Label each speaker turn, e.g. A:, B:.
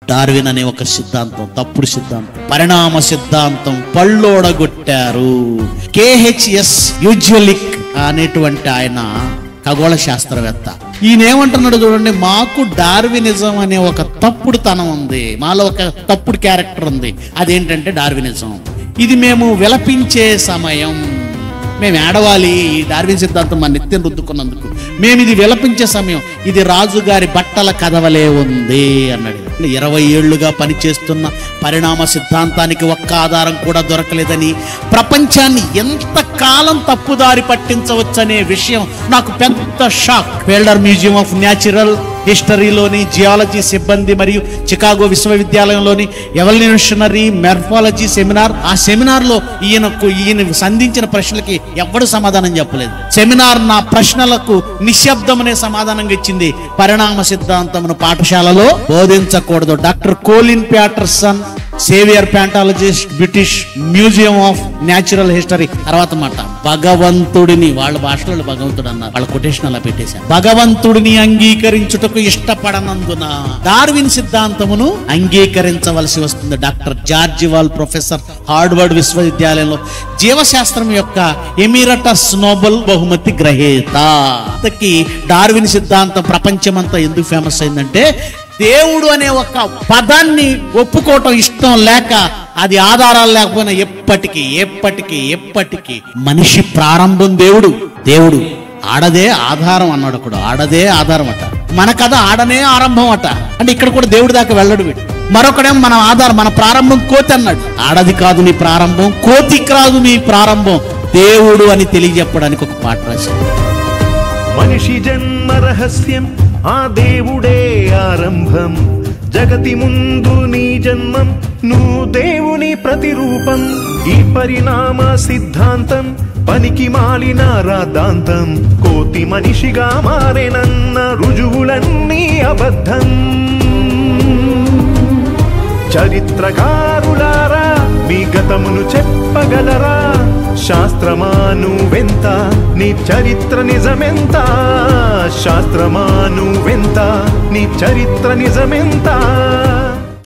A: Darwin అనే ఒక సిద్ధాంతం తప్పుడు సిద్ధాంతం, పరిణామ సిద్ధాంతం పళ్ళోడగొట్టారు. KHS యూజ్వలిక్ అనేటువంటి ఆయన ఖగోళ శాస్త్రవేత్త. ఈయన ఏమంటున్నాడు చూడండి, మాకు డార్వినిజం అనే ఒక తప్పుడు తనం ఉంది, మాలో ఒక తప్పుడు క్యారెక్టర్ ఉంది. అదేంటంటే డార్వినిజం. ఇది మేము విలపించే సమయం, మేము ఏడవాలి. ఈ డార్విన్ సిద్ధాంతం మా నిత్యం రుద్దుకున్నందుకు మేము ఇది విలపించే సమయం, ఇది రాజుగారి బట్టల కదవలే ఉంది అన్నాడు. 20 ఏళ్లుగా పనిచేస్తున్న పరిణామ సిద్ధాంతానికి ఒక్క ఆధారం కూడా దొరకలేదని, ప్రపంచాన్ని ఎంత కాలం తప్పుదారి పట్టించవచ్చనే విషయం నాకు పెద్ద షాక్. ఫెల్డర్ మ్యూజియం ఆఫ్ న్యాచురల్ హిస్టరీలోని జియాలజీ సిబ్బంది మరియు చికాగో విశ్వవిద్యాలయంలోని ఎవల్యూషనరీ మెర్ఫాలజీ సెమినార్, ఆ సెమినార్లో ఈయన సంధించిన ప్రశ్నలకి ఎవ్వడు సమాధానం చెప్పలేదు. సెమినార్ నా ప్రశ్నలకు నిశ్శబ్దం అనే సమాధానంగా ఇచ్చింది. పరిణామ సిద్ధాంతమును పాఠశాలలో బోధించకూడదు. Doctor Colin Patterson, senior palaeontologist, British Museum of Natural History. తర్వాత మాట, భగవంతుడిని, వాళ్ళ భాషలో భగవంతుడు అన్నారు, వాళ్ళ కొటేషన్ అలా పెట్టేశారు. భగవంతుడిని అంగీకరించుటకు ఇష్టపడనందున డార్విన్ సిద్ధాంతమును అంగీకరించవలసి వస్తుంది. Doctor George wall, professor, Harvard విశ్వవిద్యాలయంలో జీవశాస్త్రం యొక్క ఎమిరటస్ నోబెల్ బహుమతి గ్రహీత. డార్విన్ సిద్ధాంతం ప్రపంచమంతా ఎందుకు ఫేమస్ అయిందంటే, దేవుడు అనే ఒక పదాన్ని ఒప్పుకోవటం ఇష్టం లేక, అది ఆధారాలు లేకపోయినా ఎప్పటికీ మనిషి ప్రారంభం దేవుడు ఆడదే ఆధారం అన్నాడు. ఒకడు ఆడదే ఆధారం అట, మన కథ ఆడనే ఆరంభం అట. అంటే ఇక్కడ కూడా దేవుడి దాకా వెళ్ళడు వీడు. మరొకడేమో మన ఆధారం, మన ప్రారంభం కోతి అన్నాడు. ఆడది కాదు నీ ప్రారంభం, కోతికి రాదు నీ ప్రారంభం, దేవుడు అని తెలియజెప్పడానికి ఒక పాట రాశాడు.
B: మనిషి జన్మ రహస్యం ఆ దేవుడే ఆరంభం, జగతి ముందు నీ జన్మం, నువ్వు దేవుని ప్రతిరూపం. ఈ పరిణామ సిద్ధాంతం పనికి మాలిన రాద్ధాంతం, కోతి మనిషిగా మారేనన్న రుజువులన్నీ అబద్ధం. చరిత్రకారులారా మీ గతమును చెప్పగలరా, శాస్త్రమా నువ్వెంత, నీ చరిత్ర నిజమెంత, శాస్త్రమా నువ్వెంత, నీ చరిత్ర నిజమెంత.